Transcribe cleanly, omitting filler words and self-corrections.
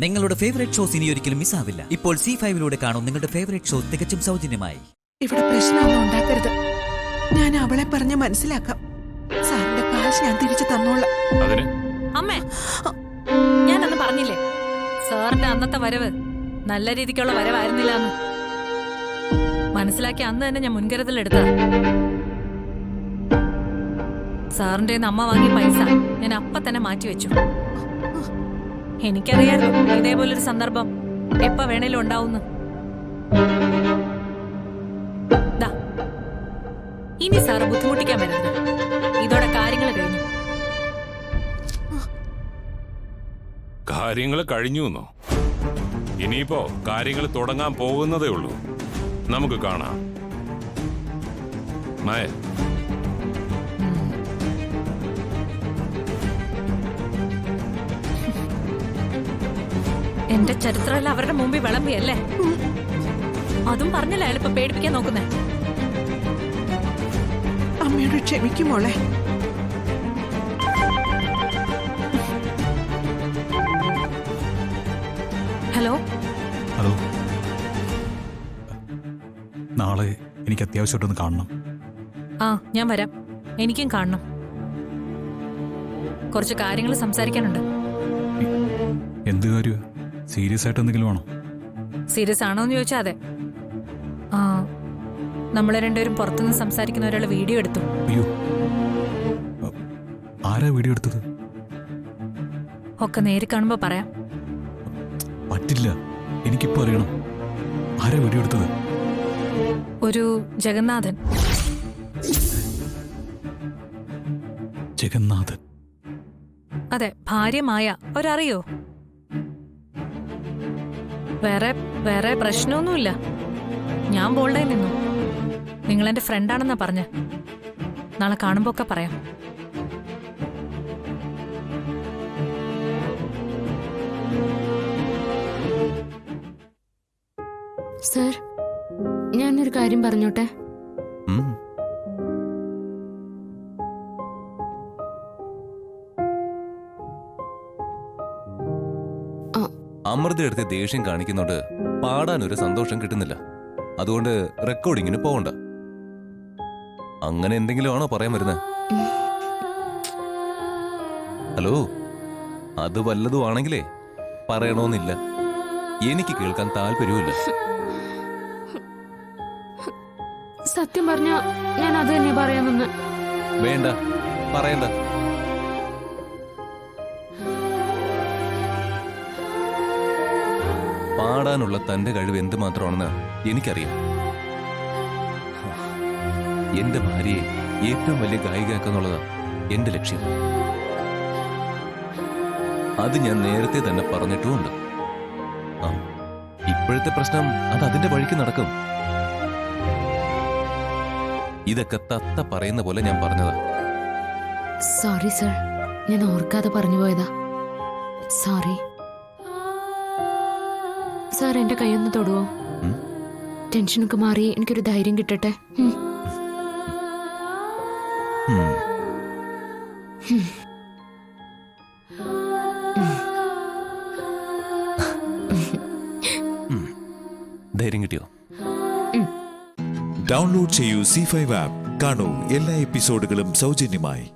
നിങ്ങളുടെ favourite shows ഇനി ഒരിക്കലും മിസ്സാവില്ല. ഇപ്പോൾ C5-ലൂടെ കാണും നിങ്ങളുടെ ഫേവറേറ്റ് ഷോ തികച്ചും സൗജന്യമായി. ഇവിടെ പ്രശ്നമൊന്നും ഉണ്ടാക്കരുത്. ഞാൻ അവളെ പറഞ്ഞ് മനസ്സിലാക്കാം. സാറിന്റെ കാശ് ഞാൻ തിരിച്ചു തന്നോളാം. അമ്മേ, ഞാനന്ന് പറഞ്ഞില്ലേ സാറിന്റെ അന്നത്തെ വരവ് നല്ല രീതിക്കുള്ള വരവായിരുന്നില്ല എന്ന്. മനസ്സിലാക്കി അന്ന് തന്നെ ഞാൻ മുൻകരുതലെടുത്ത. സാറിന്റെ അമ്മ വാങ്ങിയ പൈസ ഞാൻ അപ്പ തന്നെ മാറ്റിവെച്ചു. എനിക്കറിയായിരുന്നു ഇതേപോലൊരു സന്ദർഭം എപ്പ വേണേലും ഉണ്ടാവുന്നു. ഇനി സാറ് ബുദ്ധിമുട്ടിക്കാൻ വരരുത്. ഇതോടെ കാര്യങ്ങൾ കഴിഞ്ഞു. കാര്യങ്ങൾ കഴിഞ്ഞുവെന്നോ? ഇനിയിപ്പോ കാര്യങ്ങൾ തുടങ്ങാൻ പോകുന്നതേ ഉള്ളൂ. നമുക്ക് കാണാം. മായ, എന്റെ ചരിത്രമല്ല അവരുടെ മുമ്പിൽ വിളമ്പിയല്ലേ? അതും പറഞ്ഞില്ല അയാളിപ്പോ പേടിപ്പിക്കാൻ നോക്കുന്നേ. അമ്മയോട് ക്ഷമിക്കുമോളെ. ഹലോ ഹലോ, നാളെ എനിക്ക് അത്യാവശ്യമായിട്ടൊന്ന് കാണണം. ആ, ഞാൻ വരാം. എനിക്കും കാണണം. കുറച്ച് കാര്യങ്ങൾ സംസാരിക്കാനുണ്ട്. എന്ത് കാര്യ? സീരിയസ് ആയിട്ട് എന്തെങ്കിലും ആണോ? സീരിയസ് ആണോ എന്ന് ചോദിച്ചാൽ അതെ. ആ, നമ്മളെ രണ്ടുപേരും പുറത്തുനിന്ന് സംസാരിക്കുന്ന ഒരാൾ വീഡിയോ എടുത്തു. അയ്യോ, ആരാ വീഡിയോ എടുത്തത്? ഒക്കെ നേരി കാണുമ്പോ പറയാം. പറ്റില്ല, എനിക്കിപ്പോ അറിയണം. ആരാ വീഡിയോ എടുത്തത്? ഒരു ജഗന്നാഥൻ. ജഗന്നാഥൻ? അതെ, ഭാര്യ മായ. ഒരറിയോ? വേറെ പ്രശ്നമൊന്നുമില്ല. ഞാൻ ബോൾഡായി നിന്നു. നിങ്ങൾ എന്റെ ഫ്രണ്ടാണെന്നാ പറഞ്ഞ്. നാളെ കാണുമ്പോ ഒക്കെ പറയാം. സർ, ഞാനൊരു കാര്യം പറഞ്ഞോട്ടെ? അമൃത എടുത്ത് ദേഷ്യം കാണിക്കുന്നോണ്ട് പാടാനൊരു സന്തോഷം കിട്ടുന്നില്ല. അതുകൊണ്ട് റെക്കോർഡിങ്ങിന് പോകണ്ട. അങ്ങനെ എന്തെങ്കിലും ആണോ പറയാൻ വരുന്നത്? ഹലോ, അത് വല്ലതും ആണെങ്കിലേ പറയണമെന്നില്ല. എനിക്ക് കേൾക്കാൻ താല്പര്യമില്ല. സത്യം പറഞ്ഞ ഞാൻ അത് തന്നെ പറയാമെന്ന്. വേണ്ട, പറയണ്ട. പാടാനുള്ള തന്റെ കഴിവ് എന്തുമാത്രമാണെന്ന് എനിക്കറിയാം. എന്റെ ഭാര്യയെ ഏറ്റവും വലിയ ഗായികയാക്കാന്നുള്ളതാ എന്റെ ലക്ഷ്യം. അത് ഞാൻ നേരത്തെ തന്നെ പറഞ്ഞിട്ടുമുണ്ട്. ആ, ഇപ്പോഴത്തെ പ്രശ്നം അത് അതിന്റെ വഴിക്ക് നടക്കും. ഇതൊക്കെ തത്ത പറയുന്ന പോലെ ഞാൻ പറഞ്ഞതാ. സോറി സർ, ഞാൻ ഓർക്കാതെ പറഞ്ഞു പോയതാ. Sorry sir. എന്റെ കൈയൊന്ന് തൊടുവോ? ടെൻഷനൊക്കെ മാറി എനിക്കൊരു ധൈര്യം കിട്ടട്ടെ. ധൈര്യം കിട്ടിയോ? ഡൗൺലോഡ് ചെയ്യൂ C5 ആപ്പ്. കാണൂ എല്ലാ എപ്പിസോഡുകളും സൗജന്യമായി.